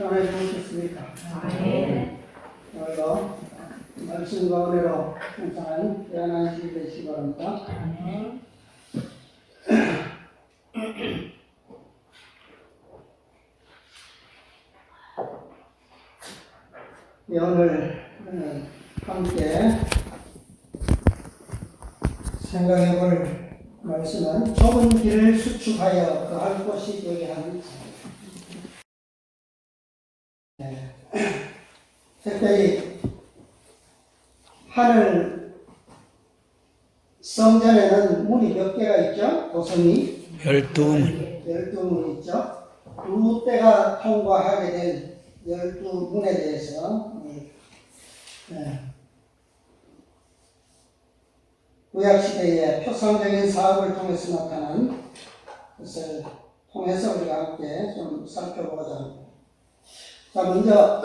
평안히 주무셨습니까? 네. 오늘도 말씀과 은혜로 항상 깨어난 시기 되시기 바랍니다. 네, 오늘 함께 생각해 볼 말씀은 좁은 길을 수축하여 그할 곳이 되게 하는 특별히 하늘 성전에는 문이 몇 개가 있죠? 도성이 12문. 12문이 있죠. 두 때가 통과하게 된 12문에 대해서 구약시대의 표상적인 사업을 통해서 나타난 것을 통해서 우리가 함께 좀 살펴보고자 합니다. 자, 먼저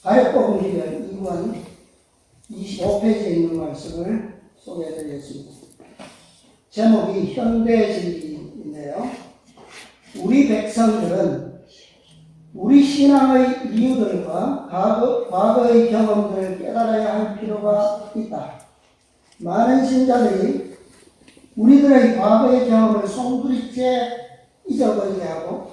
가역복음 기별 2권 25페이지에 있는 말씀을 소개해드리겠습니다. 제목이 현대진리인데요. 우리 백성들은 우리 신앙의 이유들과 과거의 경험들을 깨달아야 할 필요가 있다. 많은 신자들이 우리들의 과거의 경험을 송두리째 잊어버리게 하고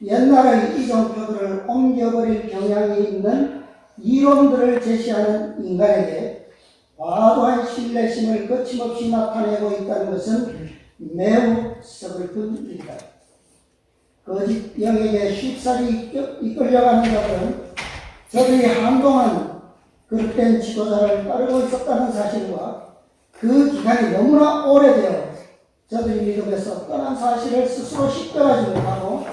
옛날의 이정표들을 옮겨버릴 경향이 있는 이론들을 제시하는 인간에게 과도한 신뢰심을 거침없이 나타내고 있다는 것은 매우 서글픈 일이다. 거짓 영에게 쉽사리 이끌려가는 자들은 저들이 한동안 그릇된 지도자를 따르고 있었다는 사실과 그 기간이 너무나 오래되어 저들이 믿음에서 떠난 사실을 스스로 식별하지 못하고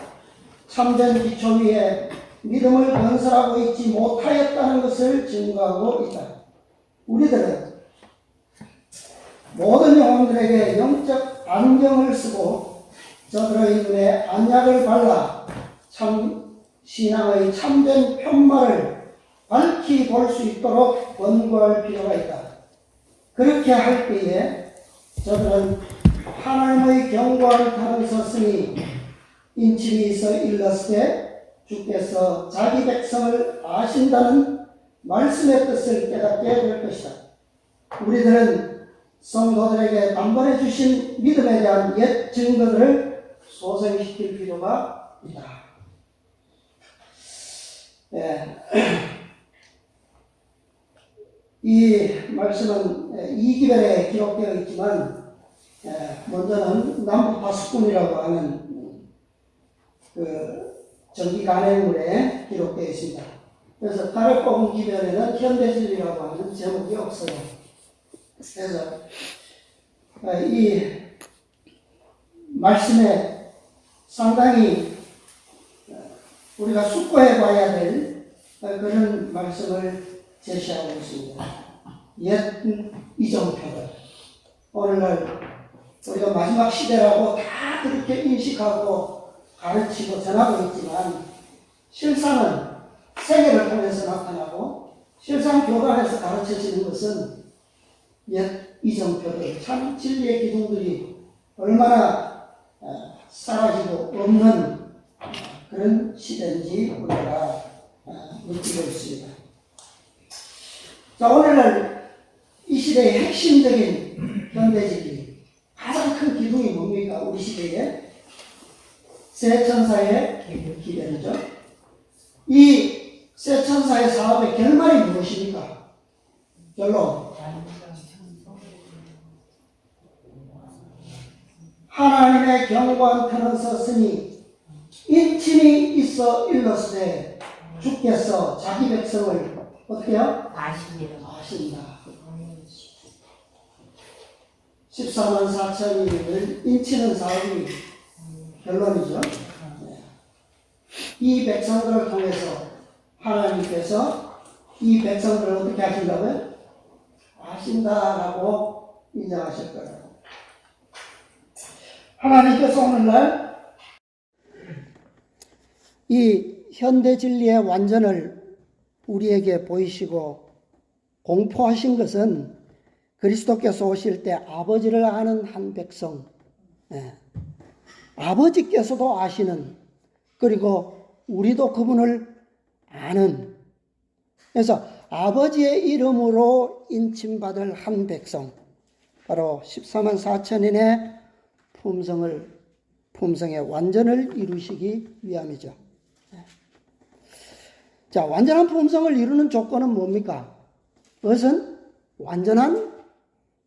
참된 기초 위에 믿음을 건설하고 있지 못하였다는 것을 증거하고 있다. 우리들은 모든 영혼들에게 영적 안경을 쓰고 저들의 눈에 안약을 발라 참 신앙의 참된 편말을 밝히 볼 수 있도록 권고할 필요가 있다. 그렇게 할 때에 저들은 하나님의 경고를 타면서으니 인침이 있어 일렀을 주께서 자기 백성을 아신다는 말씀의 뜻을 깨닫게 될 것이다. 우리들은 성도들에게 단번에 주신 믿음에 대한 옛 증거들을 소생시킬 필요가 있다. 이 말씀은 이기별에 기록되어 있지만 먼저는 남부파수꾼이라고 하는 그 전기 간행물에 기록되어 있습니다. 그래서 가역복음 기별에는 현대진리라고 하는 제목이 없어요. 그래서 이 말씀에 상당히 우리가 숙고해 봐야 될 그런 말씀을 제시하고 있습니다. 옛 이정표들. 오늘날 우리가 마지막 시대라고 다 그렇게 인식하고 가르치고 전하고 있지만 실상은 세계를 통해서 나타나고 실상 교단에서 가르쳐지는 것은 옛 이정표들, 참 진리의 기둥들이 얼마나 사라지고 없는 그런 시대인지 우리가 느끼고 있습니다. 자, 오늘날 이 시대의 핵심적인 현대진리, 가장 큰 기둥이 뭡니까? 우리 시대의 새 천사의 기별이죠. 이 새 천사의 사업의 결말이 무엇입니까? 결론. 하나님의 경고한 편을 썼으니 인침이 있어 일렀으되 주께서 자기 백성을 어떻게요? 아신다. 14만 4천인을 인치는 사업이 결론이죠. 이 백성들을 통해서 하나님께서 이 백성들을 어떻게 하신다고요? 아신다라고 인정하실 거예요. 하나님께서 오늘날 이 현대 진리의 완전을 우리에게 보이시고 공포하신 것은 그리스도께서 오실 때 아버지를 아는 한 백성, 아버지께서도 아시는, 그리고 우리도 그분을 아는, 그래서 아버지의 이름으로 인침받을 한 백성, 바로 14만 4천인의 품성의 완전을 이루시기 위함이죠. 자, 완전한 품성을 이루는 조건은 뭡니까? 그것은 완전한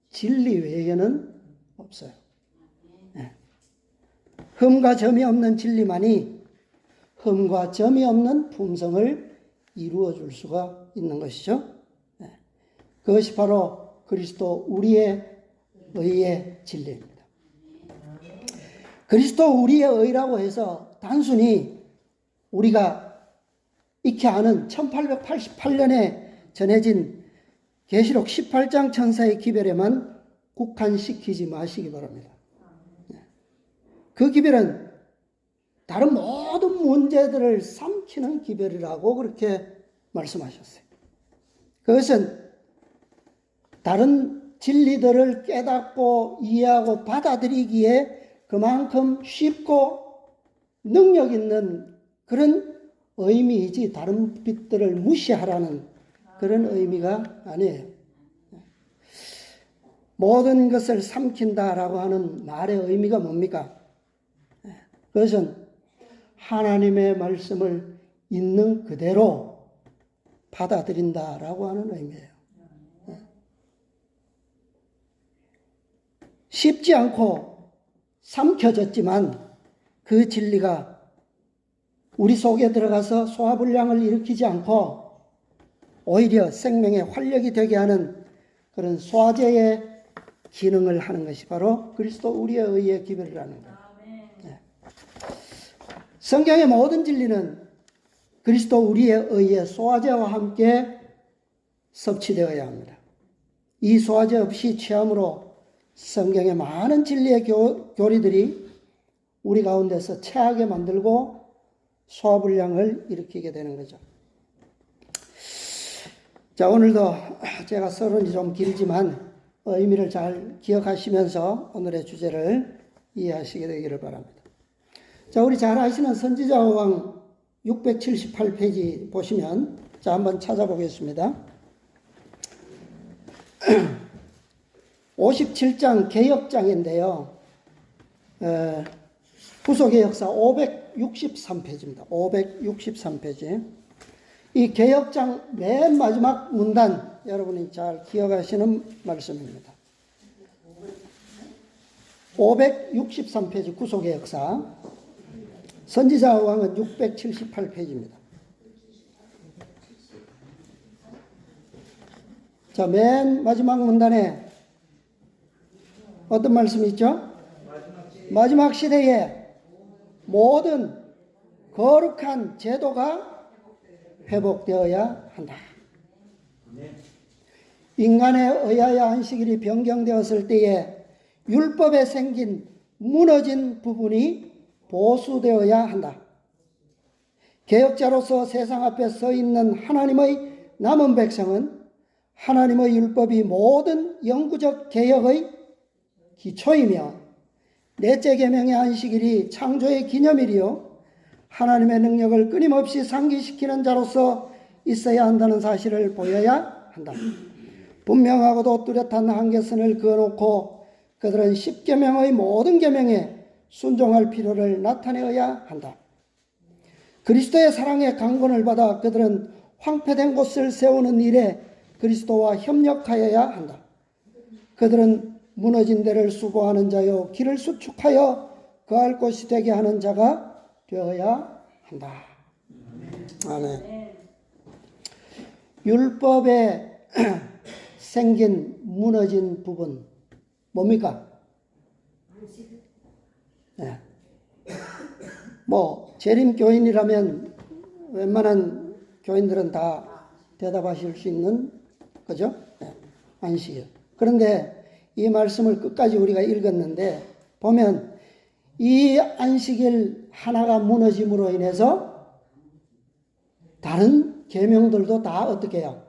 진리 외에는 없어요. 흠과 점이 없는 진리만이 흠과 점이 없는 품성을 이루어 줄 수가 있는 것이죠. 그것이 바로 그리스도 우리의 의의 진리입니다. 그리스도 우리의 의라고 해서 단순히 우리가 익히 아는 1888년에 전해진 계시록 18장 천사의 기별에만 국한시키지 마시기 바랍니다. 그 기별은 다른 모든 문제들을 삼키는 기별이라고 그렇게 말씀하셨어요. 그것은 다른 진리들을 깨닫고 이해하고 받아들이기에 그만큼 쉽고 능력 있는 그런 의미이지 다른 빛들을 무시하라는 그런 의미가 아니에요. 모든 것을 삼킨다라고 하는 말의 의미가 뭡니까? 그것은 하나님의 말씀을 있는 그대로 받아들인다라고 하는 의미예요. 쉽지 않고 삼켜졌지만 그 진리가 우리 속에 들어가서 소화불량을 일으키지 않고 오히려 생명의 활력이 되게 하는 그런 소화제의 기능을 하는 것이 바로 그리스도 우리의 의의 기별이라는 거예요. 성경의 모든 진리는 그리스도 우리의 의의 소화제와 함께 섭취되어야 합니다. 이 소화제 없이 취함으로 성경의 많은 진리의 교리들이 우리 가운데서 체하게 만들고 소화불량을 일으키게 되는 거죠. 자, 오늘도 제가 서론이 좀 길지만 의미를 잘 기억하시면서 오늘의 주제를 이해하시게 되기를 바랍니다. 자, 우리 잘 아시는 선지자호왕 678페이지 보시면, 자, 한번 찾아보겠습니다. 57장 개역장인데요. 구속개역사 563페이지입니다. 563페이지. 이 개역장 맨 마지막 문단, 여러분이 잘 기억하시는 말씀입니다. 563페이지 구속개역사. 선지자왕은 678페이지입니다. 자, 맨 마지막 문단에 어떤 말씀이 있죠? 마지막 시대에 모든 거룩한 제도가 회복되어야 한다. 인간에 의하여 안식일이 변경되었을 때에 율법에 생긴 무너진 부분이 보수되어야 한다. 개혁자로서 세상 앞에 서 있는 하나님의 남은 백성은 하나님의 율법이 모든 영구적 개혁의 기초이며 넷째 계명의 안식일이 창조의 기념일이요 하나님의 능력을 끊임없이 상기시키는 자로서 있어야 한다는 사실을 보여야 한다. 분명하고도 뚜렷한 한계선을 그어놓고 그들은 10계명의 모든 계명에 순종할 필요를 나타내어야 한다. 그리스도의 사랑의 강권을 받아 그들은 황폐된 곳을 세우는 일에 그리스도와 협력하여야 한다. 그들은 무너진 데를 수고하는 자요 길을 수축하여 거할 곳이 되게 하는 자가 되어야 한다. 아멘. 율법에 생긴 무너진 부분 뭡니까? 네. 뭐 재림교인이라면 웬만한 교인들은 다 대답하실 수 있는 거죠? 네. 안식일. 그런데 이 말씀을 끝까지 우리가 읽었는데 보면 이 안식일 하나가 무너짐으로 인해서 다른 계명들도 다 어떻게 해요?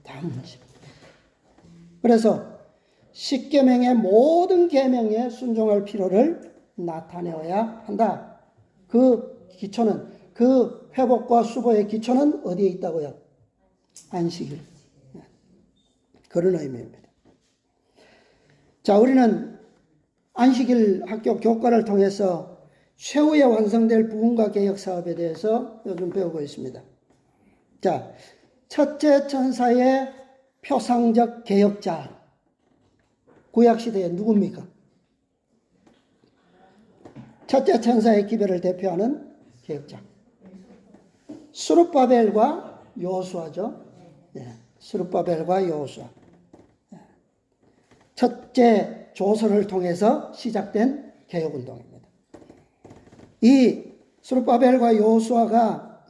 다 무너집니다. 그래서 10계명의 모든 계명에 순종할 필요를 나타내어야 한다. 그 기초는 그 회복과 수보의 기초는 어디에 있다고요? 안식일. 그런 의미입니다. 자, 우리는 안식일 학교 교과를 통해서 최후에 완성될 부흥과 개혁 사업에 대해서 요즘 배우고 있습니다. 자, 첫째 천사의 표상적 개혁자, 구약시대에 누굽니까? 첫째 천사의 기별을 대표하는 개혁자. 스룹바벨과 여호수아죠. 네, 스룹바벨과 여호수아. 첫째 조선을 통해서 시작된 개혁운동입니다. 이 스룹바벨과 여호수아가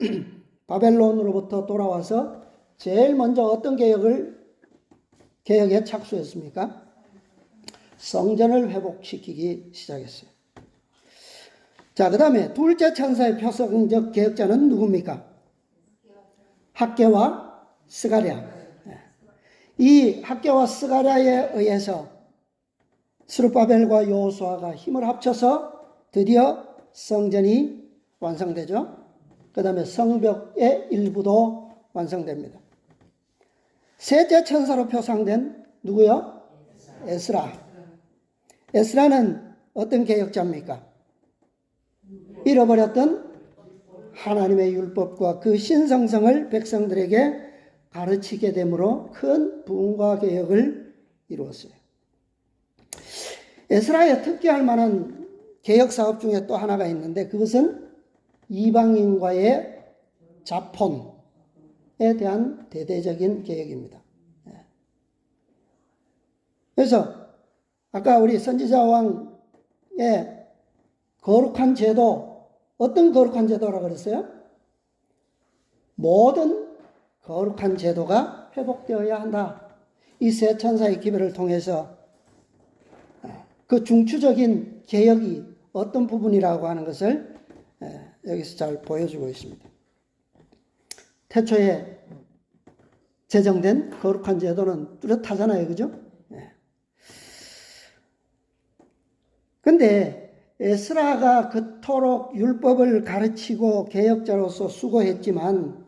바벨론으로부터 돌아와서 제일 먼저 어떤 개혁에 착수했습니까? 성전을 회복시키기 시작했어요. 자, 그 다음에 둘째 천사의 표상적 개혁자는 누굽니까? 학개와 스가랴. 이 학개와 스가랴에 의해서 스룹바벨과 여호수아가 힘을 합쳐서 드디어 성전이 완성되죠. 그 다음에 성벽의 일부도 완성됩니다. 셋째 천사로 표상된 누구요? 에스라. 에스라는 어떤 개혁자입니까? 잃어버렸던 하나님의 율법과 그 신성성을 백성들에게 가르치게 됨으로 큰 부흥과 개혁을 이루었어요. 에스라의 특기할 만한 개혁 사업 중에 또 하나가 있는데 그것은 이방인과의 자폰에 대한 대대적인 개혁입니다. 그래서 아까 우리 선지자 왕의 거룩한 제도, 어떤 거룩한 제도라고 그랬어요? 모든 거룩한 제도가 회복되어야 한다. 이 세 천사의 기별을 통해서 그 중추적인 개혁이 어떤 부분이라고 하는 것을 여기서 잘 보여주고 있습니다. 태초에 제정된 거룩한 제도는 뚜렷하잖아요. 그죠? 근데 에스라가 그토록 율법을 가르치고 개혁자로서 수고했지만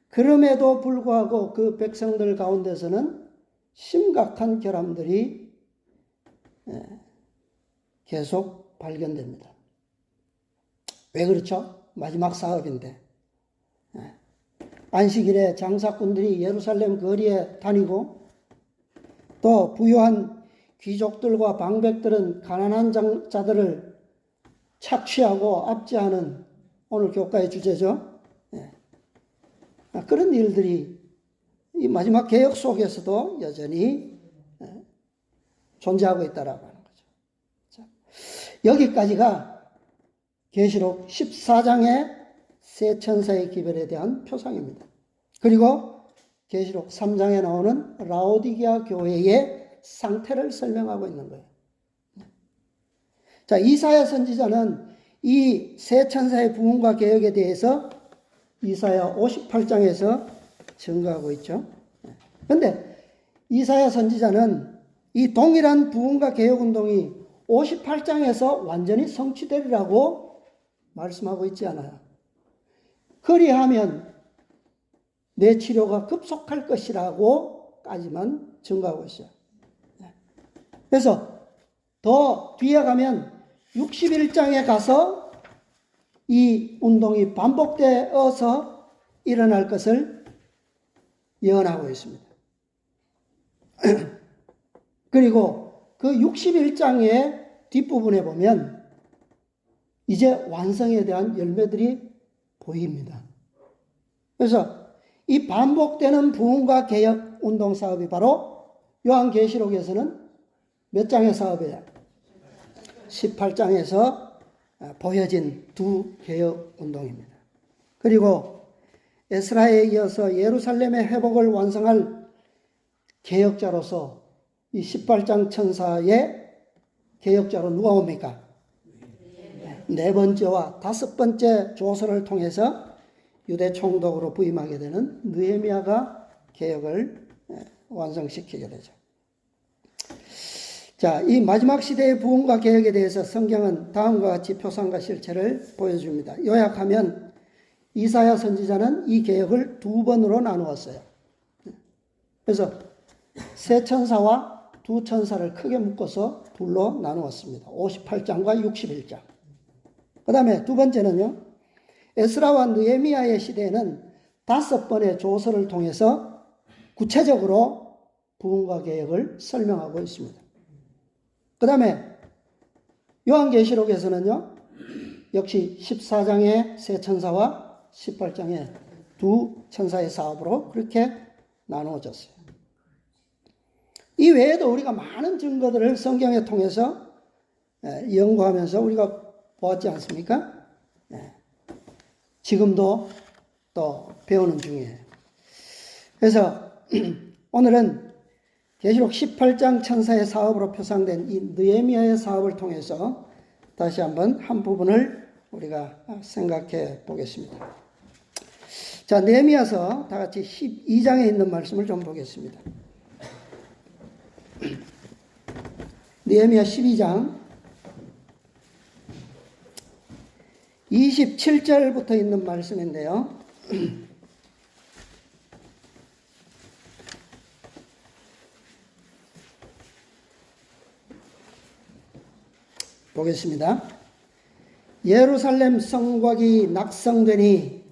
그럼에도 불구하고 그 백성들 가운데서는 심각한 결함들이 계속 발견됩니다. 왜 그렇죠? 마지막 사업인데. 안식일에 장사꾼들이 예루살렘 거리에 다니고 또 부유한 귀족들과 방백들은 가난한 자들을 착취하고 압제하는 오늘 교과의 주제죠. 그런 일들이 이 마지막 개혁 속에서도 여전히 존재하고 있다라고 하는 거죠. 자, 여기까지가 계시록 14장의 세 천사의 기별에 대한 표상입니다. 그리고 계시록 3장에 나오는 라오디게아 교회의 상태를 설명하고 있는 거예요. 자, 이사야 선지자는 이 세 천사의 부흥과 개혁에 대해서 이사야 58장에서 증거하고 있죠. 그런데 이사야 선지자는 이 동일한 부흥과 개혁 운동이 58장에서 완전히 성취되리라고 말씀하고 있지 않아요. 그리하면 내 치료가 급속할 것이라고까지만 증거하고 있어요. 그래서 더 뒤에 가면 61장에 가서 이 운동이 반복되어서 일어날 것을 예언하고 있습니다. 그리고 그 61장의 뒷부분에 보면 이제 완성에 대한 열매들이 보입니다. 그래서 이 반복되는 부흥과 개혁 운동 사업이 바로 요한계시록에서는 몇 장의 사업이에요? 18장에서 보여진 두 개혁 운동입니다. 그리고 에스라에 이어서 예루살렘의 회복을 완성할 개혁자로서 이 18장 천사의 개혁자로 누가 옵니까? 네 번째와 다섯 번째 조서를 통해서 유대 총독으로 부임하게 되는 느헤미야가 개혁을 완성시키게 되죠. 자, 이 마지막 시대의 부흥과 개혁에 대해서 성경은 다음과 같이 표상과 실체를 보여줍니다. 요약하면 이사야 선지자는 이 개혁을 두 번으로 나누었어요. 그래서 세 천사와 두 천사를 크게 묶어서 둘로 나누었습니다. 58장과 61장. 그 다음에 두 번째는요, 에스라와 느헤미야의 시대에는 5번의 조서를 통해서 구체적으로 부흥과 개혁을 설명하고 있습니다. 그 다음에 요한계시록에서는요, 역시 14장의 세 천사와 18장의 두 천사의 사업으로 그렇게 나누어졌어요. 이 외에도 우리가 많은 증거들을 성경에 통해서 연구하면서 우리가 보았지 않습니까? 지금도 또 배우는 중이에요. 그래서 오늘은 계시록 18장 천사의 사업으로 표상된 이 느헤미야의 사업을 통해서 다시 한번 한 부분을 우리가 생각해 보겠습니다. 자, 느헤미야서 다 같이 12장에 있는 말씀을 좀 보겠습니다. 느헤미야 12장 27절부터 있는 말씀인데요. 보겠습니다. 예루살렘 성곽이 낙성되니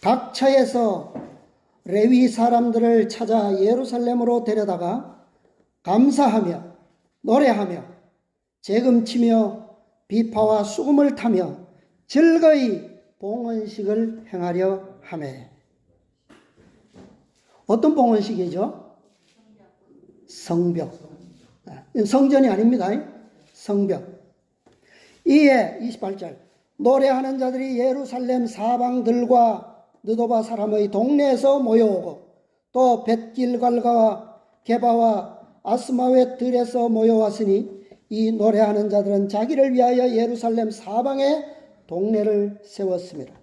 각 처에서 레위 사람들을 찾아 예루살렘으로 데려다가 감사하며 노래하며 재금치며 비파와 수금을 타며 즐거이 봉헌식을 행하려 하매. 어떤 봉헌식이죠? 성벽. 성전이 아닙니다. 성벽. 이에 28절 노래하는 자들이 예루살렘 사방들과 느도바 사람의 동네에서 모여오고 또 벳길갈가와 게바와 아스마웻 들에서 모여왔으니 이 노래하는 자들은 자기를 위하여 예루살렘 사방에 동네를 세웠습니다.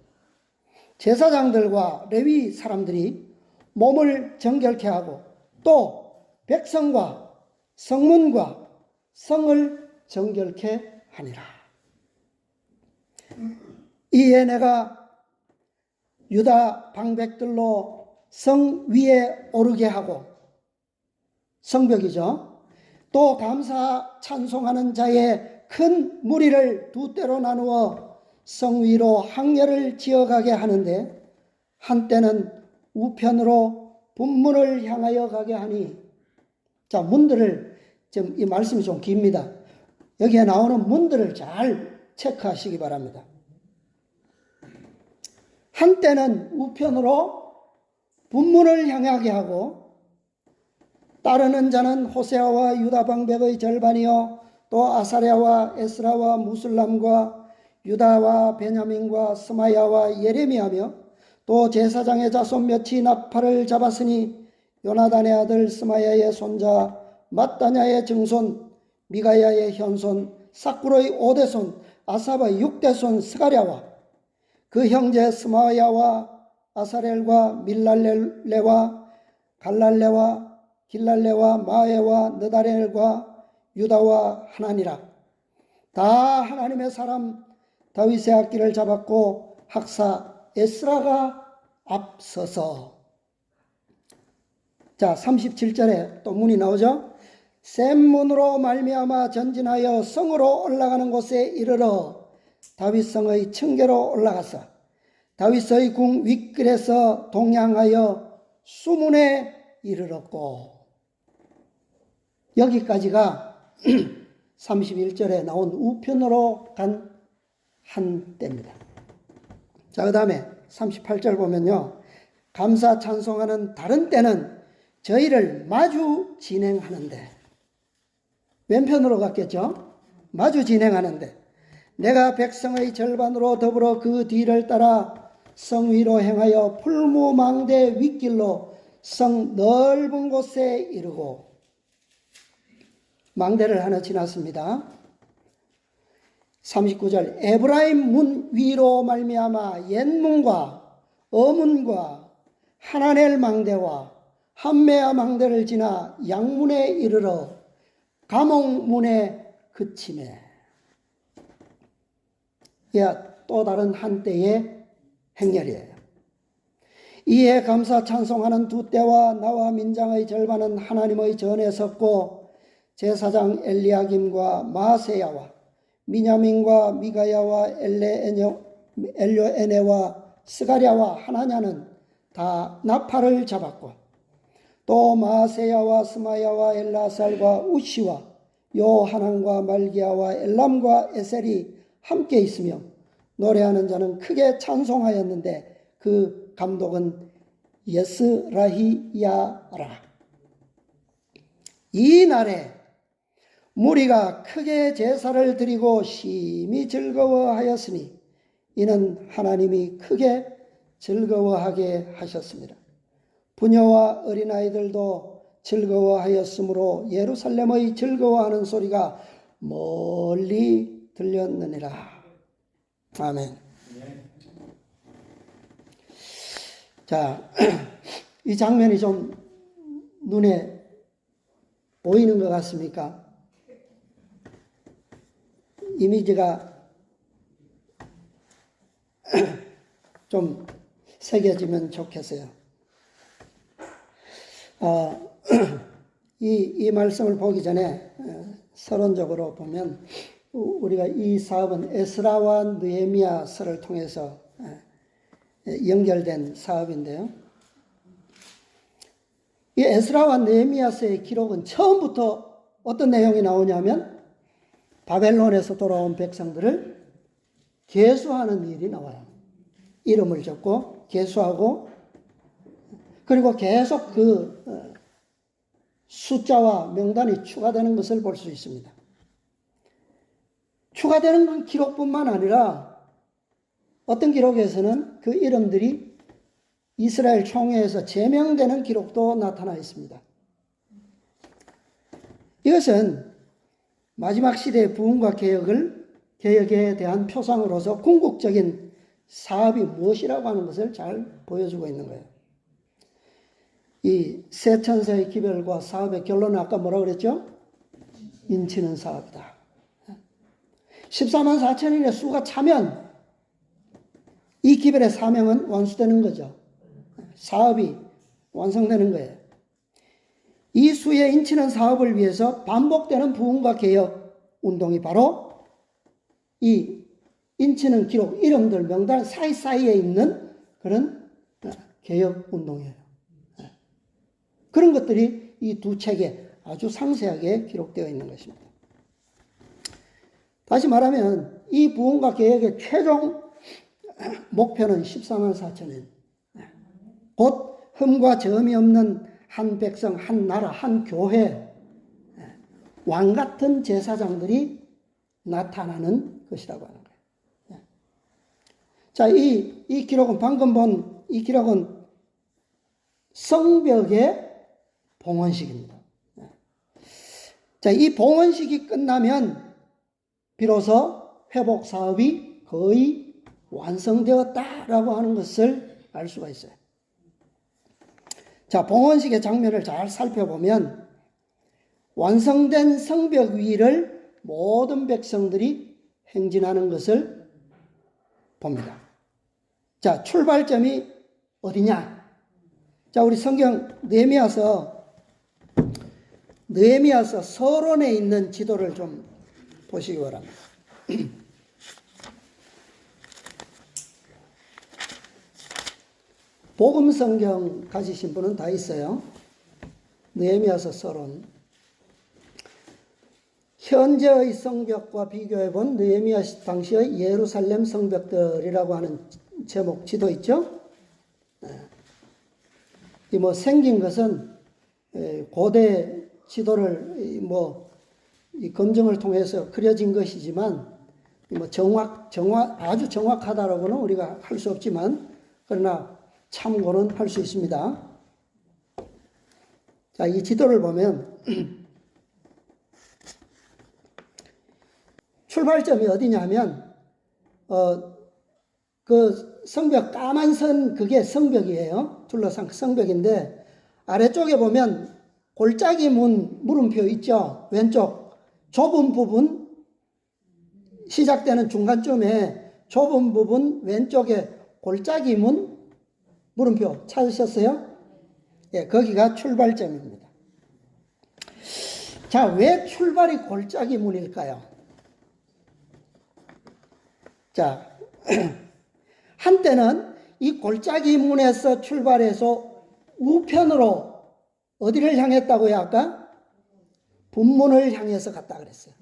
제사장들과 레위 사람들이 몸을 정결케 하고 또 백성과 성문과 성을 정결케 하니라. 이에 내가 유다 방백들로 성 위에 오르게 하고, 성벽이죠. 또 감사 찬송하는 자의 큰 무리를 두 때로 나누어 성 위로 항례를 지어가게 하는데 한때는 우편으로 분문을 향하여 가게 하니. 자, 문들을 지금 이 말씀이 좀 깁니다. 여기에 나오는 문들을 잘 체크하시기 바랍니다. 한때는 우편으로 분문을 향하게 하고, 따르는 자는 호세아와 유다 방백의 절반이요 또 아사랴와 에스라와 무슬람과 유다와 베냐민과 스마야와 예레미야며 또 제사장의 자손 몇이 나팔을 잡았으니 요나단의 아들 스마야의 손자 mat다냐의 증손 미가야의 현손 삭구르의 5대손 아삽의 6대손 스가랴와 그 형제 스마야와 아사렐과 밀랄레와 갈랄레와 길랄레와 마에와 느다렐과 유다와 하나니라. 다 하나님의 사람 다윗의 악기를 잡았고 학사 에스라가 앞서서. 자, 37절에 또 문이 나오죠. 샘문으로 말미암아 전진하여 성으로 올라가는 곳에 이르러 다윗성의 층계로 올라가서 다윗의 궁 윗길에서 동향하여 수문에 이르렀고. 여기까지가 31절에 나온 우편으로 간 한때입니다. 자, 그 다음에 38절 보면요. 감사 찬송하는 다른 때는 저희를 마주 진행하는데, 왼편으로 갔겠죠? 마주 진행하는데 내가 백성의 절반으로 더불어 그 뒤를 따라 성 위로 행하여 풀무망대 윗길로 성 넓은 곳에 이르고. 망대를 하나 지났습니다. 39절 에브라임 문 위로 말미암아 옛문과 어문과 하나넬 망대와 함메아 망대를 지나 양문에 이르러 가목문에 그치매. 또 다른 한때의 행렬이에요. 이에 감사 찬송하는 두 떼와 나와 민장의 절반은 하나님의 전에 섰고 제사장 엘리야김과 마세야와 미냐민과 미가야와 엘료에네와 스가랴와 하나냐는 다 나팔을 잡았고 또 마세야와 스마야와 엘라살과 우시와 요하난과 말기야와 엘람과 에셀이 함께 있으며 노래하는 자는 크게 찬송하였는데 그 감독은 예스라히야라. 이 날에 무리가 크게 제사를 드리고 심히 즐거워하였으니 이는 하나님이 크게 즐거워하게 하셨습니다. 부녀와 어린아이들도 즐거워하였으므로 예루살렘의 즐거워하는 소리가 멀리 들렸느니라. 아멘. 자, 이 장면이 좀 눈에 보이는 것 같습니까? 이미지가 좀 새겨지면 좋겠어요. 이 말씀을 보기 전에 서론적으로 보면 우리가 이 사업은 에스라와 느헤미야서를 통해서 연결된 사업인데요. 이 에스라와 느헤미야서의 기록은 처음부터 어떤 내용이 나오냐면 바벨론에서 돌아온 백성들을 계수하는 일이 나와요. 이름을 적고 계수하고 그리고 계속 그 숫자와 명단이 추가되는 것을 볼 수 있습니다. 추가되는 건 기록뿐만 아니라 어떤 기록에서는 그 이름들이 이스라엘 총회에서 제명되는 기록도 나타나 있습니다. 이것은 마지막 시대의 부흥과 개혁에 대한 표상으로서 궁극적인 사업이 무엇이라고 하는 것을 잘 보여주고 있는 거예요. 이 세 천사의 기별과 사업의 결론은 아까 뭐라고 그랬죠? 인치는 사업이다. 14만 4천인의 수가 차면 이 기별의 사명은 완수되는 거죠. 사업이 완성되는 거예요. 이 수에 인치는 사업을 위해서 반복되는 부흥과 개혁 운동이 바로 이 인치는 기록, 이름들, 명단 사이사이에 있는 그런 개혁 운동이에요. 그런 것들이 이 두 책에 아주 상세하게 기록되어 있는 것입니다. 다시 말하면 이 부흥과 개혁의 최종 목표는 14만 4천인, 곧 흠과 점이 없는 한 백성, 한 나라, 한 교회, 왕 같은 제사장들이 나타나는 것이라고 하는 거예요. 자, 이 기록은 방금 본 이 기록은 성벽의 봉헌식입니다. 자, 이 봉헌식이 끝나면 비로소 회복 사업이 거의 완성되었다라고 하는 것을 알 수가 있어요. 자, 봉헌식의 장면을 잘 살펴보면 완성된 성벽 위를 모든 백성들이 행진하는 것을 봅니다. 자, 출발점이 어디냐? 자, 우리 성경 느헤미야서 서론에 있는 지도를 좀 보시기 바랍니다. 복음 성경 가지신 분은 다 있어요. 느헤미야서 서론. 현재의 성벽과 비교해 본 느헤미야 당시의 예루살렘 성벽들이라고 하는 제목 지도 있죠? 이 생긴 것은 고대 지도를 이 검증을 통해서 그려진 것이지만 아주 정확하다라고는 우리가 할 수 없지만 그러나 참고는 할 수 있습니다. 자, 이 지도를 보면 출발점이 어디냐면 그 성벽 까만 선 그게 성벽이에요. 둘러싼 성벽인데 아래쪽에 보면 골짜기 물음표 있죠. 왼쪽 좁은 부분 시작되는 중간쯤에 좁은 부분 왼쪽에 골짜기 문 물음표 찾으셨어요? 예, 거기가 출발점입니다. 자, 왜 출발이 골짜기 문일까요? 자, 한때는 이 골짜기 문에서 출발해서 우편으로 어디를 향했다고요? 아까? 분문을 향해서 갔다 그랬어요.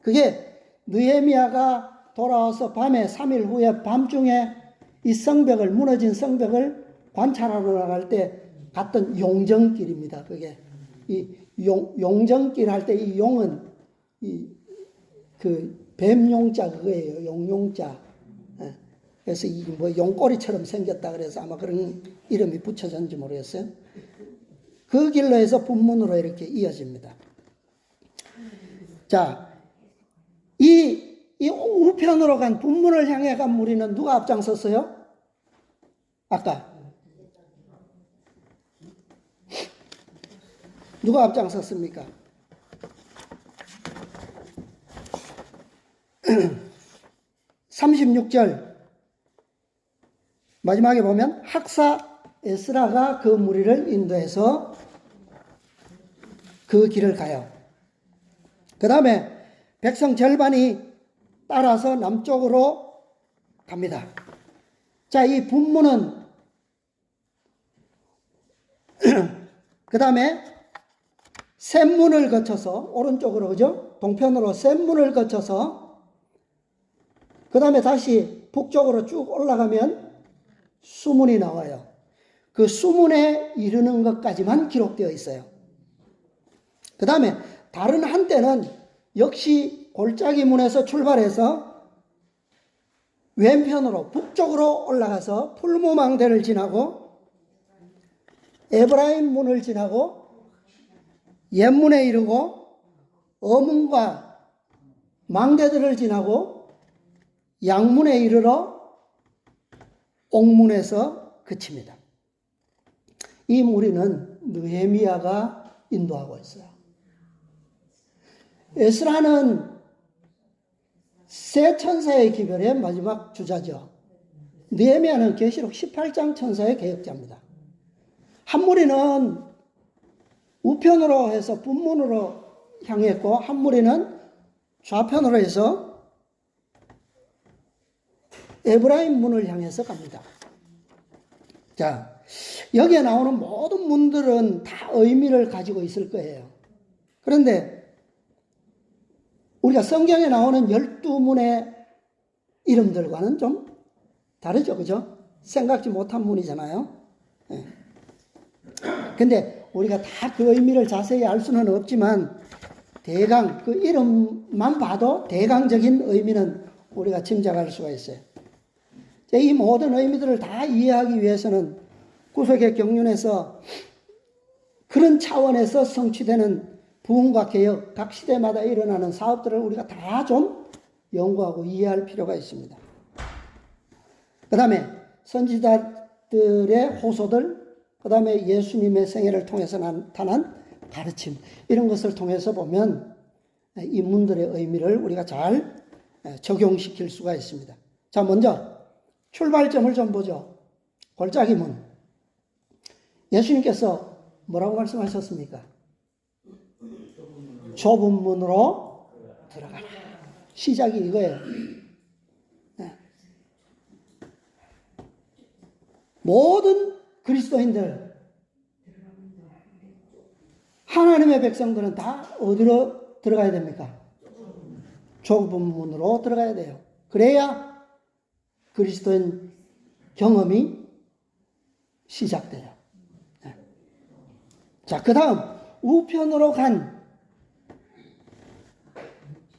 그게 느헤미야가 돌아와서 밤에 3일 후에 밤중에 이 성벽을, 무너진 성벽을 관찰하러 나갈 때 갔던 용정길입니다. 그게 이 용정길 할 때 이 용은 그 뱀용자 그거예요. 용용자. 그래서 이 뭐 용꼬리처럼 생겼다 그래서 아마 그런 이름이 붙여졌는지 모르겠어요. 그 길로 해서 분문으로 이렇게 이어집니다. 자, 이 우편으로 간 분문을 향해 간 무리는 누가 앞장섰어요? 아까 누가 앞장섰습니까? 36절 마지막에 보면 학사 에스라가 그 무리를 인도해서 그 길을 가요. 그 다음에 백성 절반이 따라서 남쪽으로 갑니다. 자, 이 분문은 그 다음에 샘문을 거쳐서 오른쪽으로, 그죠? 동편으로 샘문을 거쳐서 그 다음에 다시 북쪽으로 쭉 올라가면 수문이 나와요. 그 수문에 이르는 것까지만 기록되어 있어요. 그 다음에 다른 한때는 역시 골짜기 문에서 출발해서 왼편으로 북쪽으로 올라가서 풀무망대를 지나고 에브라임 문을 지나고 옛문에 이르고 어문과 망대들을 지나고 양문에 이르러 옥문에서 그칩니다. 이 무리는 느헤미야가 인도하고 있어요. 에스라는 세 천사의 기별의 마지막 주자죠. 느헤미야는 계시록 18장 천사의 개혁자입니다. 한 무리는 우편으로 해서 분문으로 향했고 한 무리는 좌편으로 해서 에브라임 문을 향해서 갑니다. 자, 여기에 나오는 모든 문들은 다 의미를 가지고 있을 거예요. 그런데 우리가 성경에 나오는 12문의 이름들과는 좀 다르죠. 그죠? 생각지 못한 문이잖아요. 네. 근데 우리가 다 그 의미를 자세히 알 수는 없지만 대강 그 이름만 봐도 대강적인 의미는 우리가 짐작할 수가 있어요. 이 모든 의미들을 다 이해하기 위해서는 구속의 경륜에서 그런 차원에서 성취되는 부흥과 개혁, 각 시대마다 일어나는 사업들을 우리가 다 좀 연구하고 이해할 필요가 있습니다. 그 다음에 선지자들의 호소들, 그 다음에 예수님의 생애를 통해서 나타난 가르침, 이런 것을 통해서 보면 이 문들의 의미를 우리가 잘 적용시킬 수가 있습니다. 자, 먼저 출발점을 좀 보죠. 골짜기 문. 예수님께서 뭐라고 말씀하셨습니까? 좁은 문으로 들어가라. 시작이 이거예요. 네. 모든 그리스도인들, 하나님의 백성들은 다 어디로 들어가야 됩니까? 좁은 문으로 들어가야 돼요. 그래야 그리스도인 경험이 시작돼요. 네. 자, 그 다음 우편으로 간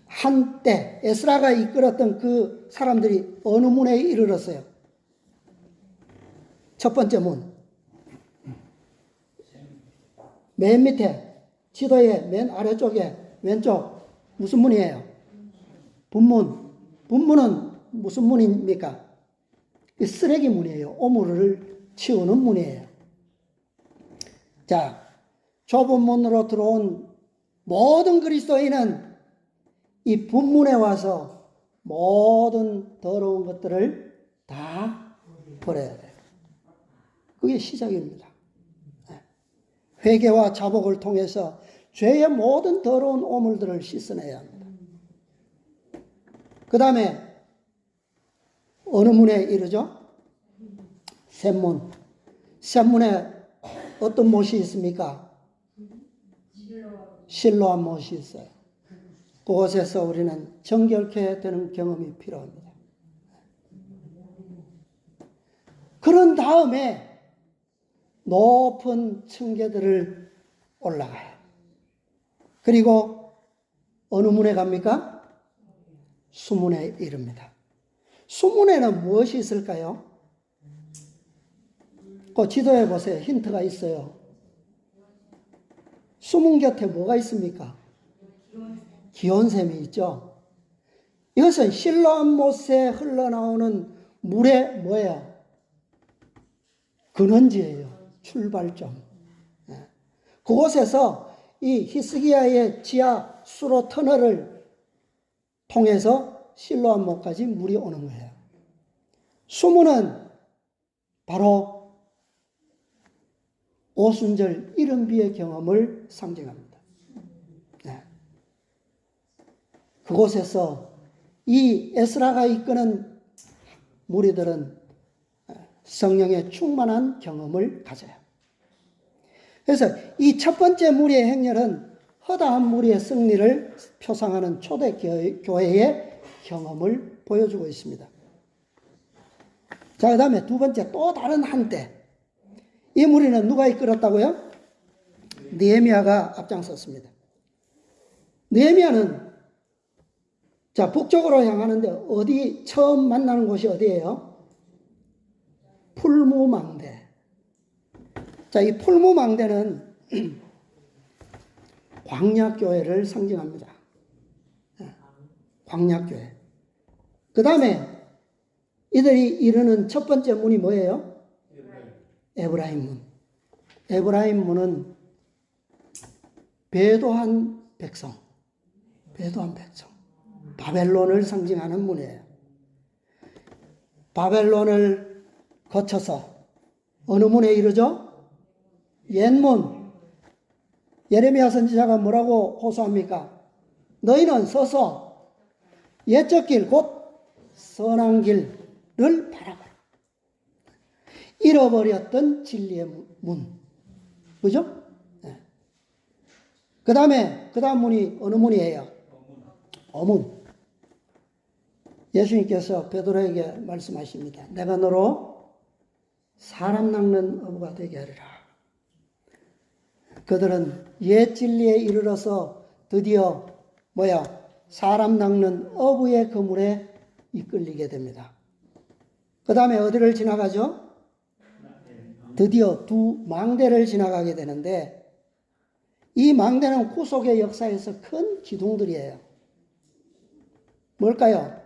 한때 에스라가 이끌었던 그 사람들이 어느 문에 이르렀어요? 첫 번째 문. 맨 밑에 지도의 맨 아래쪽에 왼쪽 무슨 문이에요? 분문. 분문은 무슨 문입니까? 쓰레기 문이에요. 오물을 치우는 문이에요. 자, 좁은 문으로 들어온 모든 그리스도인은 이 분문에 와서 모든 더러운 것들을 다 버려야 돼요. 그게 시작입니다. 회개와 자복을 통해서 죄의 모든 더러운 오물들을 씻어내야 합니다. 그 다음에 어느 문에 이르죠? 샘문. 샘문에 어떤 못이 있습니까? 실로암 못이 있어요. 그곳에서 우리는 정결케 되는 경험이 필요합니다. 그런 다음에 높은 층계들을 올라가요. 그리고 어느 문에 갑니까? 수문에 이릅니다. 수문에는 무엇이 있을까요? 그 지도에 보세요. 힌트가 있어요. 수문 곁에 뭐가 있습니까? 기온샘이 있죠. 이것은 실로암 못에 흘러나오는 물의 뭐예요? 근원지예요. 출발점. 그곳에서 이 히스기야의 지하 수로 터널을 통해서 실로암 못까지 물이 오는 거예요. 수문은 바로 오순절 이른비의 경험을 상징합니다. 그곳에서 이 에스라가 이끄는 무리들은 성령의 충만한 경험을 가져요. 그래서 이 첫 번째 무리의 행렬은 허다한 무리의 승리를 표상하는 초대 교회의 경험을 보여주고 있습니다. 자, 그 다음에 두 번째 또 다른 한때. 이 무리는 누가 이끌었다고요? 느헤미야가 앞장섰습니다. 느헤미야는 자, 북쪽으로 향하는데 어디 처음 만나는 곳이 어디예요? 풀무망대. 자, 이 풀무망대는 광야교회를 상징합니다. 광야교회. 그 다음에 이들이 이르는 첫 번째 문이 뭐예요? 에브라임 문. 에브라임 문은 배도한 백성. 배도한 백성. 바벨론을 상징하는 문이에요. 바벨론을 거쳐서 어느 문에 이르죠? 옛문. 예레미야 선지자가 뭐라고 호소합니까? 너희는 서서 옛적 길 곧 선한 길을 바라보라. 잃어버렸던 진리의 문. 그죠? 네. 그 다음 문이 어느 문이에요? 어문. 예수님께서 베드로에게 말씀하십니다. 내가 너로 사람 낚는 어부가 되게 하리라. 그들은 옛 진리에 이르러서 드디어 사람 낚는 어부의 그물에 이끌리게 됩니다. 그 다음에 어디를 지나가죠? 드디어 두 망대를 지나가게 되는데 이 망대는 구속의 역사에서 큰 기둥들이에요. 뭘까요?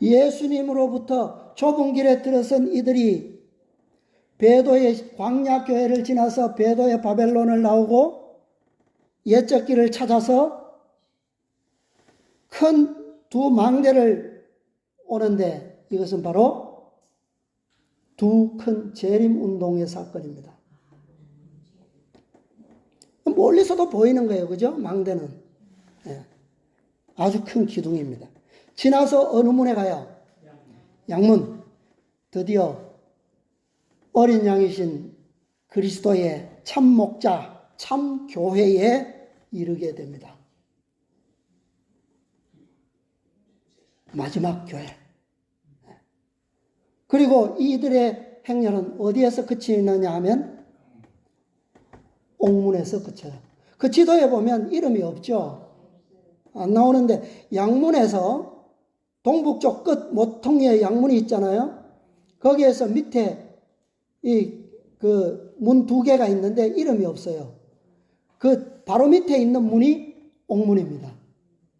예수님으로부터 좁은 길에 들어선 이들이 배도의 광야교회를 지나서 배도의 바벨론을 나오고 옛적 길을 찾아서 큰 두 망대를 오는데 이것은 바로 두 큰 재림 운동의 사건입니다. 멀리서도 보이는 거예요. 그죠? 망대는. 네. 아주 큰 기둥입니다. 지나서 어느 문에 가요? 양문. 드디어 어린 양이신 그리스도의 참 목자, 참 교회에 이르게 됩니다. 마지막 교회. 그리고 이들의 행렬은 어디에서 그치느냐 하면 옥문에서 그쳐요. 그 지도에 보면 이름이 없죠. 안 나오는데 양문에서 동북쪽 끝 모퉁이에 양문이 있잖아요. 거기에서 밑에 그 문 두 개가 있는데 이름이 없어요. 그 바로 밑에 있는 문이 옥문입니다.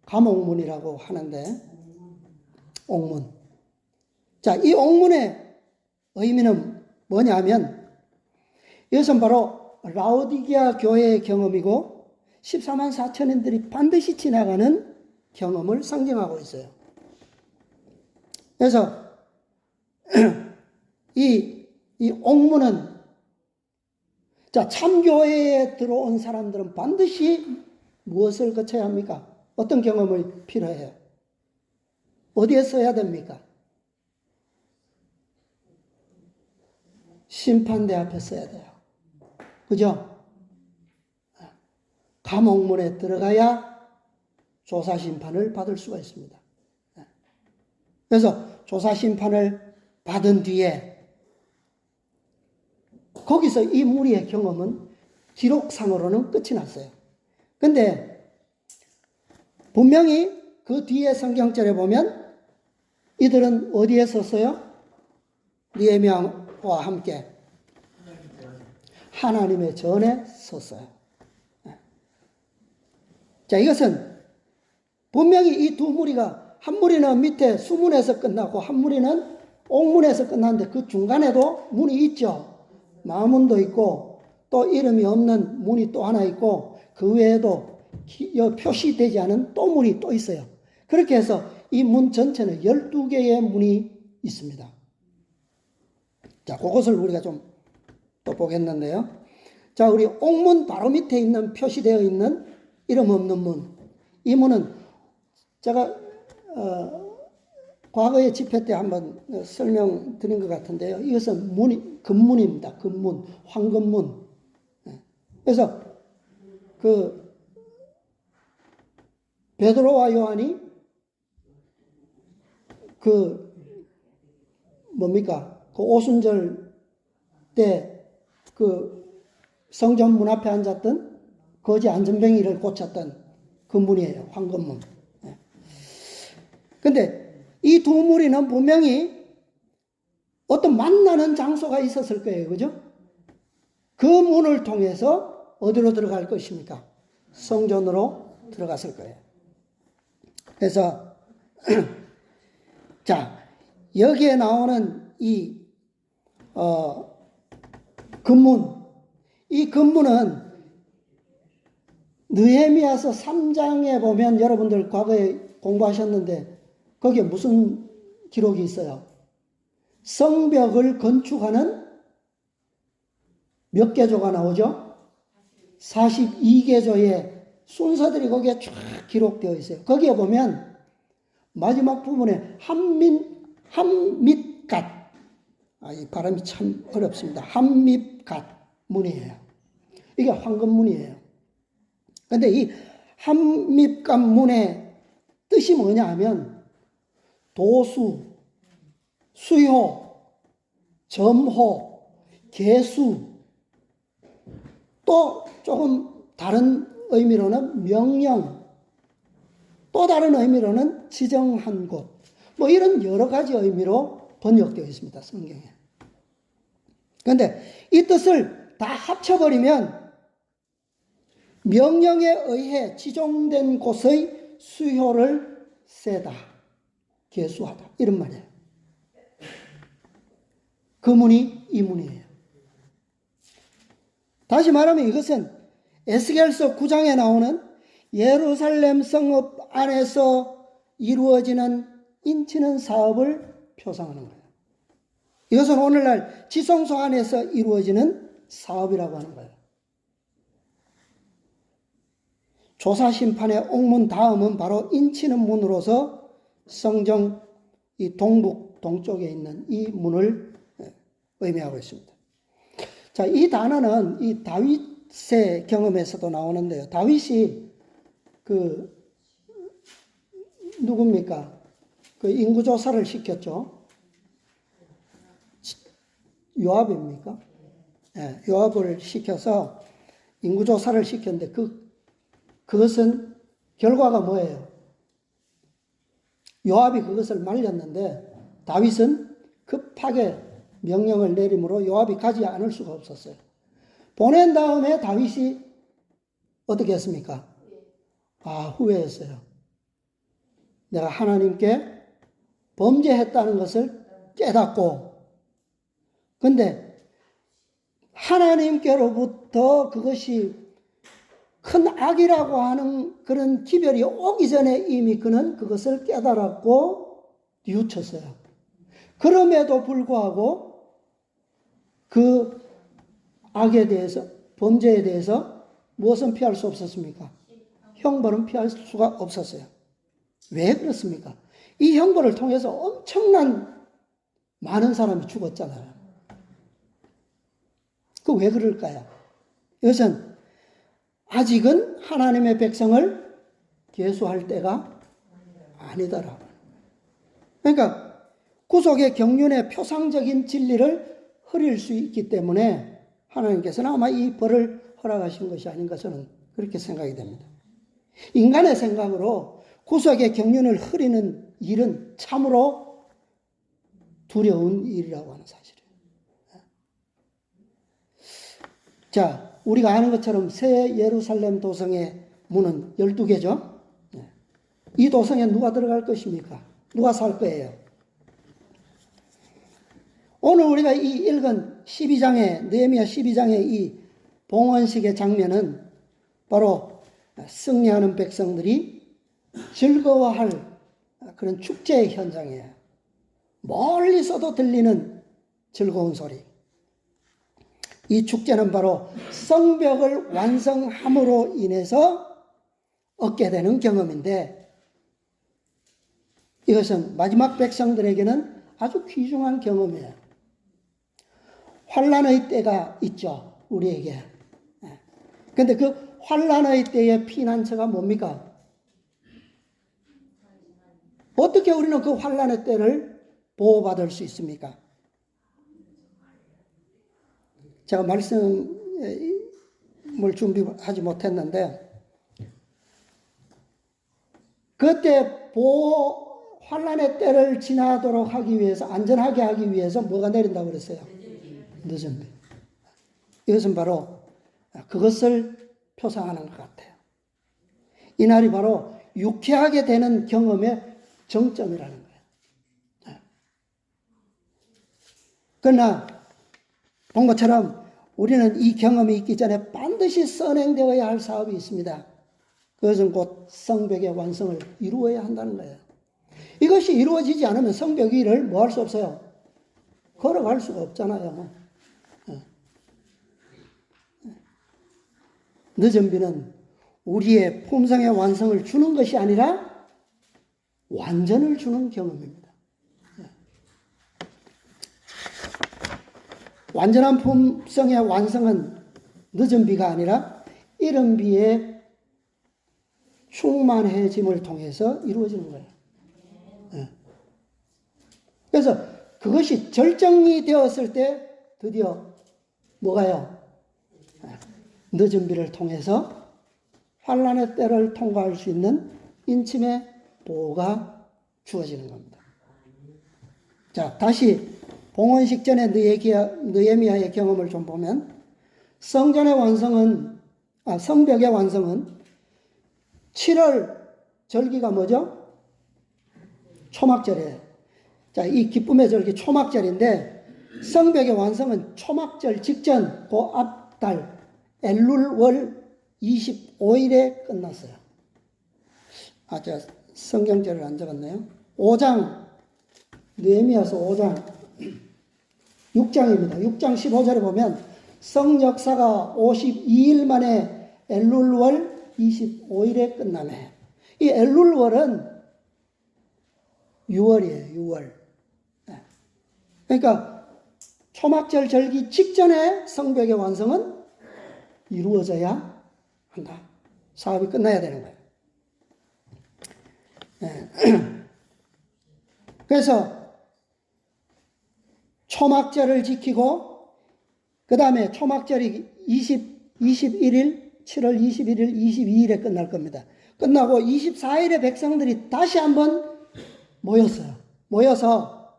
감옥문이라고 하는데 옥문. 자, 이 옥문의 의미는 뭐냐면 이것은 바로 라오디게아 교회의 경험이고 14만 4천인들이 반드시 지나가는 경험을 상징하고 있어요. 그래서 이 옥문은, 자, 참교회에 들어온 사람들은 반드시 무엇을 거쳐야 합니까? 어떤 경험을 필요해요? 어디에 써야 됩니까? 심판대 앞에 써야 돼요. 그죠? 감옥문에 들어가야 조사심판을 받을 수가 있습니다. 그래서 조사심판을 받은 뒤에 거기서 이 무리의 경험은 기록상으로는 끝이 났어요. 근데 분명히 그 뒤에 성경절에 보면 이들은 어디에 섰어요? 느헤미야와 함께 하나님의 전에 섰어요. 자, 이것은 분명히 이 두 무리가, 한 무리는 밑에 수문에서 끝나고 한 무리는 옥문에서 끝났는데 그 중간에도 문이 있죠. 마문도 있고 또 이름이 없는 문이 또 하나 있고 그 외에도 표시되지 않은 또 문이 또 있어요. 그렇게 해서 이 문 전체는 12개의 문이 있습니다. 자, 그것을 우리가 좀 또 보겠는데요. 자, 우리 옥문 바로 밑에 있는 표시되어 있는 이름 없는 문. 이 문은 제가 과거에 집회 때 한번 설명드린 것 같은데요. 이것은 문이 금문입니다. 금문, 황금문. 그래서 그 베드로와 요한이 그 뭡니까? 그 오순절 때 그 성전 문 앞에 앉았던 거지 안전뱅이를 고쳤던 그 문이에요. 황금문. 근데 이 두 무리는 분명히 어떤 만나는 장소가 있었을 거예요. 그죠? 그 문을 통해서 어디로 들어갈 것입니까? 성전으로 들어갔을 거예요. 그래서 자, 여기에 나오는 이 금문, 이 금문은 느헤미야서 3장에 보면 여러분들 과거에 공부하셨는데 거기에 무슨 기록이 있어요? 성벽을 건축하는 몇 개조가 나오죠? 42개조의 순서들이 거기에 쫙 기록되어 있어요. 거기에 보면 마지막 부분에 한밋갓, 이 발음이 참 어렵습니다. 한밋갓 문이에요. 이게 황금문이에요. 근데 이 한밋갓 문의 뜻이 뭐냐 하면 도수, 수효, 점호, 계수, 또 조금 다른 의미로는 명령, 또 다른 의미로는 지정한 곳, 뭐 이런 여러 가지 의미로 번역되어 있습니다. 성경에. 그런데 이 뜻을 다 합쳐버리면 명령에 의해 지정된 곳의 수효를 세다, 계수하다, 이런 말이에요. 그 문이 이 문이에요. 다시 말하면 이것은 에스겔서 9장에 나오는 예루살렘 성읍 안에서 이루어지는 인치는 사업을 표상하는 거예요. 이것은 오늘날 지성소 안에서 이루어지는 사업이라고 하는 거예요. 조사심판의 옥문 다음은 바로 인치는 문으로서 성정 이 동쪽에 있는 이 문을 의미하고 있습니다. 자, 이 단어는 이 다윗의 경험에서도 나오는데요. 다윗이 누굽니까? 그 인구조사를 시켰죠. 요압입니까? 네, 요압을 시켜서 인구조사를 시켰는데 그것은 결과가 뭐예요? 요압이 그것을 말렸는데 다윗은 급하게 명령을 내림으로 요압이 가지 않을 수가 없었어요. 보낸 다음에 다윗이 어떻게 했습니까? 후회했어요. 내가 하나님께 범죄했다는 것을 깨닫고, 근데 하나님께로부터 그것이 큰 악이라고 하는 그런 기별이 오기 전에 이미 그는 그것을 깨달았고 뉘우쳤어요. 그럼에도 불구하고 그 악에 대해서, 범죄에 대해서 무엇은 피할 수 없었습니까? 형벌은 피할 수가 없었어요. 왜 그렇습니까? 이 형벌을 통해서 엄청난 많은 사람이 죽었잖아요. 그 왜 그럴까요? 이것은 아직은 하나님의 백성을 계수할 때가 아니더라고요. 그러니까 구속의 경륜의 표상적인 진리를 흐릴 수 있기 때문에 하나님께서는 아마 이 벌을 허락하신 것이 아닌가 저는 그렇게 생각이 됩니다. 인간의 생각으로 구속의 경륜을 흐리는 일은 참으로 두려운 일이라고 하는 사실이에요. 자, 우리가 아는 것처럼 새 예루살렘 도성의 문은 12개죠. 이 도성에 누가 들어갈 것입니까? 누가 살 거예요? 오늘 우리가 이 읽은 12장의 느헤미야 12장의 이 봉헌식의 장면은 바로 승리하는 백성들이 즐거워할 그런 축제의 현장이에요. 멀리서도 들리는 즐거운 소리. 이 축제는 바로 성벽을 완성함으로 인해서 얻게 되는 경험인데 이것은 마지막 백성들에게는 아주 귀중한 경험이에요. 환난의 때가 있죠, 우리에게. 그런데 그 환난의 때의 피난처가 뭡니까? 어떻게 우리는 그 환난의 때를 보호받을 수 있습니까? 제가 말씀을 준비하지 못했는데 그때 환난의 때를 지나도록 하기 위해서, 안전하게 하기 위해서 뭐가 내린다고 그랬어요? 늦은 비. 이것은 바로 그것을 표상하는 것 같아요. 이날이 바로 유쾌하게 되는 경험의 정점이라는 거예요. 그러나 본 것처럼 우리는 이 경험이 있기 전에 반드시 선행되어야 할 사업이 있습니다. 그것은 곧 성벽의 완성을 이루어야 한다는 거예요. 이것이 이루어지지 않으면 성벽 위를 뭐 할 수 없어요? 걸어갈 수가 없잖아요. 늦은 비는 우리의 품성의 완성을 주는 것이 아니라 완전을 주는 경험입니다. 완전한 품성의 완성은 늦은 비가 아니라 이른 비의 충만해짐을 통해서 이루어지는 거예요. 그래서 그것이 절정이 되었을 때 드디어 뭐가요? 늦은 비를 통해서 환난의 때를 통과할 수 있는 인침의 보호가 주어지는 겁니다. 자, 다시 봉헌식 전의 느헤미야의 경험을 좀 보면 성벽의 완성은 7월 절기가 뭐죠? 초막절이에요. 자, 이 기쁨의 절기 초막절인데 성벽의 완성은 초막절 직전 그 앞달 엘룰월 25일에 끝났어요. 제가 성경절을 안 적었네요. 5장, 느헤미야서 5장 6장입니다. 6장 15절에 보면 성역사가 52일 만에 엘룰월 25일에 끝나네. 이 엘룰월은 6월이에요. 6월. 그러니까 초막절 절기 직전에 성벽의 완성은 이루어져야 한다. 사업이 끝나야 되는 거예요. 그래서 초막절을 지키고 그 다음에 초막절이 21일, 7월 21일, 22일에 끝날 겁니다. 끝나고 24일에 백성들이 다시 한번 모였어요. 모여서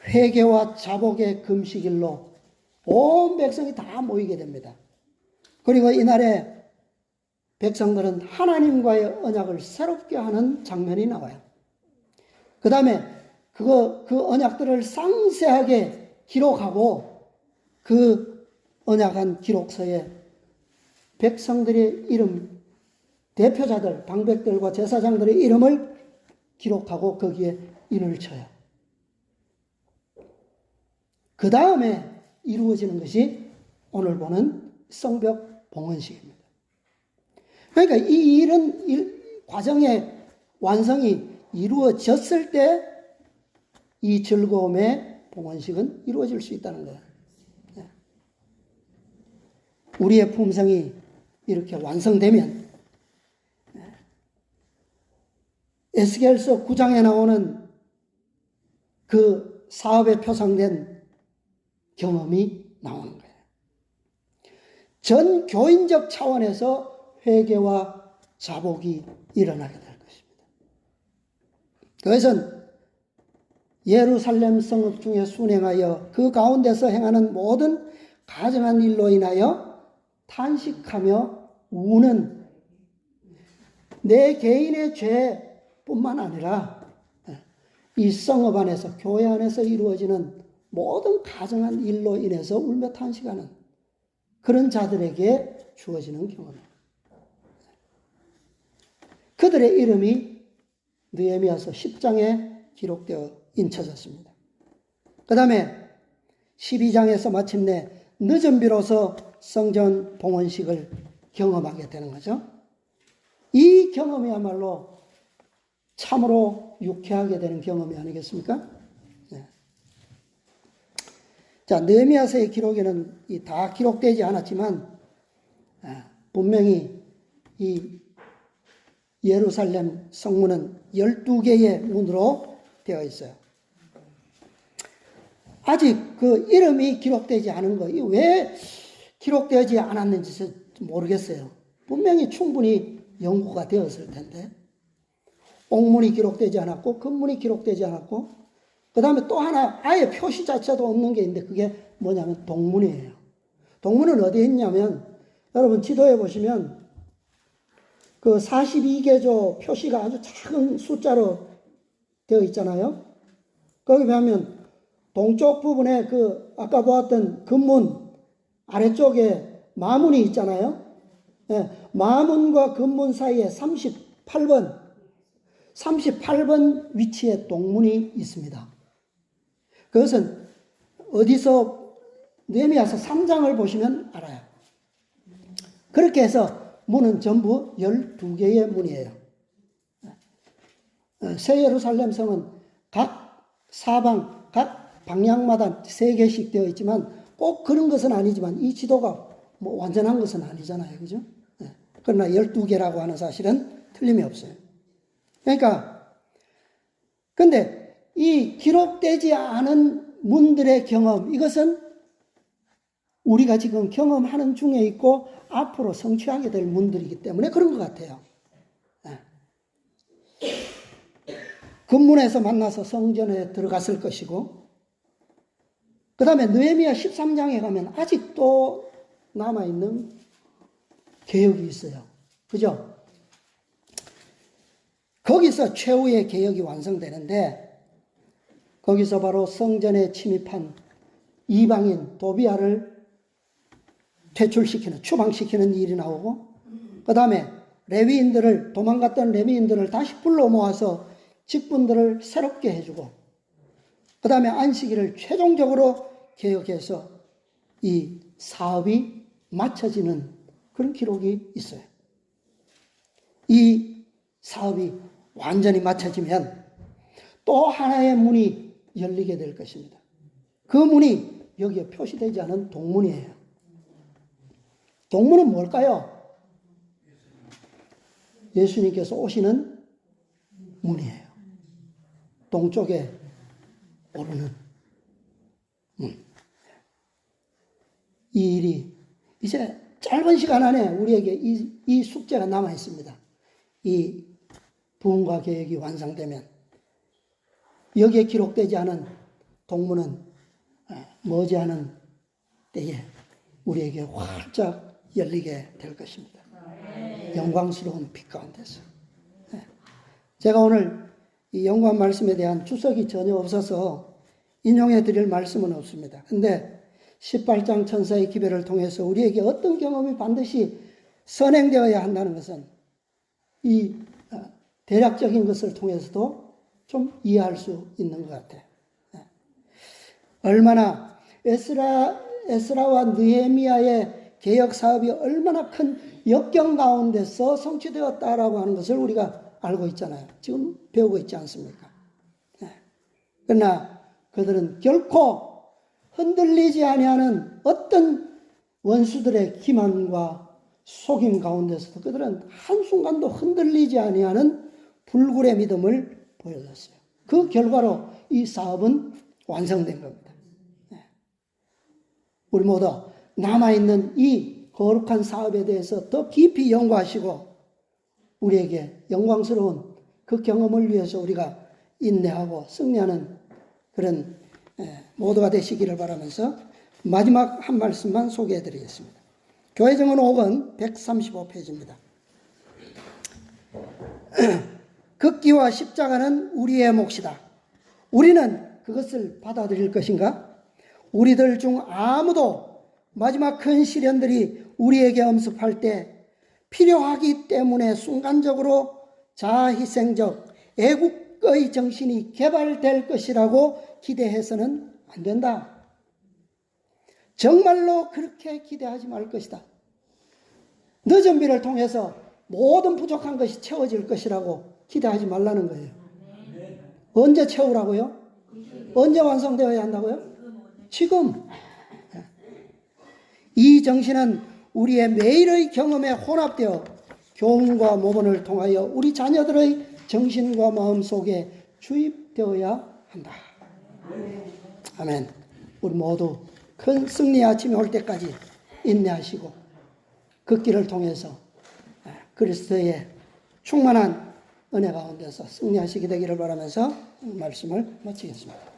회개와 자복의 금식일로 온 백성이 다 모이게 됩니다. 그리고 이날에 백성들은 하나님과의 언약을 새롭게 하는 장면이 나와요. 그 다음에 그 언약들을 상세하게 기록하고 그 언약한 기록서에 백성들의 이름, 대표자들, 방백들과 제사장들의 이름을 기록하고 거기에 인을 쳐요. 그 다음에 이루어지는 것이 오늘 보는 성벽 봉헌식입니다. 그러니까 이 일은 과정의 완성이 이루어졌을 때 이 즐거움의 봉헌식은 이루어질 수 있다는 거예요. 우리의 품성이 이렇게 완성되면 에스겔서 9장에 나오는 그 사업에 표상된 경험이 나오는 거예요. 전 교인적 차원에서 회개와 자복이 일어나게 될 것입니다. 그것은 예루살렘 성읍 중에 순행하여 그 가운데서 행하는 모든 가증한 일로 인하여 탄식하며 우는 내 개인의 죄뿐만 아니라 이 성읍 안에서, 교회 안에서 이루어지는 모든 가증한 일로 인해서 울며 탄식하는 그런 자들에게 주어지는 경험입니다. 그들의 이름이 느헤미야서 10장에 기록되어 인쳐졌습니다. 그 다음에 12장에서 마침내 늦은 비로소 성전 봉헌식을 경험하게 되는 거죠. 이 경험이야말로 참으로 유쾌하게 되는 경험이 아니겠습니까? 네. 자, 느헤미야서의 기록에는 다 기록되지 않았지만 분명히 이 예루살렘 성문은 12개의 문으로 되어 있어요. 아직 그 이름이 기록되지 않은 거, 왜 기록되지 않았는지 모르겠어요. 분명히 충분히 연구가 되었을 텐데. 옥문이 기록되지 않았고, 금문이 기록되지 않았고, 그 다음에 또 하나 아예 표시 자체도 없는 게 있는데 그게 뭐냐면 동문이에요. 동문은 어디에 있냐면, 여러분 지도에 보시면 그 42개조 표시가 아주 작은 숫자로 되어 있잖아요. 거기 보면 동쪽 부분에 그 아까 보았던 금문 아래쪽에 마문이 있잖아요. 네, 마문과 금문 사이에 38번 위치에 동문이 있습니다. 그것은 어디서 느헤미야서 3장을 보시면 알아요. 그렇게 해서 문은 전부 12개의 문이에요. 새 예루살렘 성은 각 사방, 각 방향마다 3개씩 되어 있지만 꼭 그런 것은 아니지만 이 지도가 뭐 완전한 것은 아니잖아요. 그죠? 그러나 12개라고 하는 사실은 틀림이 없어요. 그러니까 근데 이 기록되지 않은 문들의 경험, 이것은 우리가 지금 경험하는 중에 있고 앞으로 성취하게 될 문들이기 때문에 그런 것 같아요. 금문에서 만나서 성전에 들어갔을 것이고, 그 다음에 느헤미야 13장에 가면 아직도 남아있는 개혁이 있어요. 그죠? 거기서 최후의 개혁이 완성되는데, 거기서 바로 성전에 침입한 이방인 도비아를 퇴출시키는, 추방시키는 일이 나오고, 그 다음에 레위인들을, 도망갔던 레위인들을 다시 불러 모아서 직분들을 새롭게 해주고, 그 다음에 안식일을 최종적으로 개혁해서 이 사업이 마쳐지는 그런 기록이 있어요. 이 사업이 완전히 마쳐지면 또 하나의 문이 열리게 될 것입니다. 그 문이 여기에 표시되지 않은 동문이에요. 동문은 뭘까요? 예수님께서 오시는 문이에요. 동쪽에 오르는 문. 이 일이 이제 짧은 시간 안에 우리에게 이 숙제가 남아 있습니다. 이 부흥과 계획이 완성되면 여기에 기록되지 않은 동문은 머지않은 때에 우리에게 활짝 열리게 될 것입니다. 영광스러운 빛 가운데서. 제가 오늘 이 연관 말씀에 대한 주석이 전혀 없어서 인용해 드릴 말씀은 없습니다. 근데 18장 천사의 기별을 통해서 우리에게 어떤 경험이 반드시 선행되어야 한다는 것은 이 대략적인 것을 통해서도 좀 이해할 수 있는 것 같아요. 얼마나 에스라와 느헤미야의 개혁 사업이 얼마나 큰 역경 가운데서 성취되었다라고 하는 것을 우리가 알고 있잖아요. 지금 배우고 있지 않습니까? 그러나 그들은 결코 흔들리지 아니하는 어떤 원수들의 기만과 속임 가운데서도 그들은 한순간도 흔들리지 아니하는 불굴의 믿음을 보여줬어요. 그 결과로 이 사업은 완성된 겁니다. 우리 모두 남아있는 이 거룩한 사업에 대해서 더 깊이 연구하시고 우리에게 영광스러운 그 경험을 위해서 우리가 인내하고 승리하는 그런 모두가 되시기를 바라면서 마지막 한 말씀만 소개해 드리겠습니다. 교회정원 5권 135페이지입니다. 극기와 십자가는 우리의 몫이다. 우리는 그것을 받아들일 것인가? 우리들 중 아무도 마지막 큰 시련들이 우리에게 엄습할 때 필요하기 때문에 순간적으로 자아희생적 애국의 정신이 개발될 것이라고 기대해서는 안 된다. 정말로 그렇게 기대하지 말 것이다. 늦은 비를 통해서 모든 부족한 것이 채워질 것이라고 기대하지 말라는 거예요. 언제 채우라고요? 언제 완성되어야 한다고요? 지금. 이 정신은 우리의 매일의 경험에 혼합되어 교훈과 모본을 통하여 우리 자녀들의 정신과 마음 속에 주입되어야 한다. 아멘. 우리 모두 큰 승리의 아침이 올 때까지 인내하시고 그 길을 통해서 그리스도의 충만한 은혜 가운데서 승리하시게 되기를 바라면서 말씀을 마치겠습니다.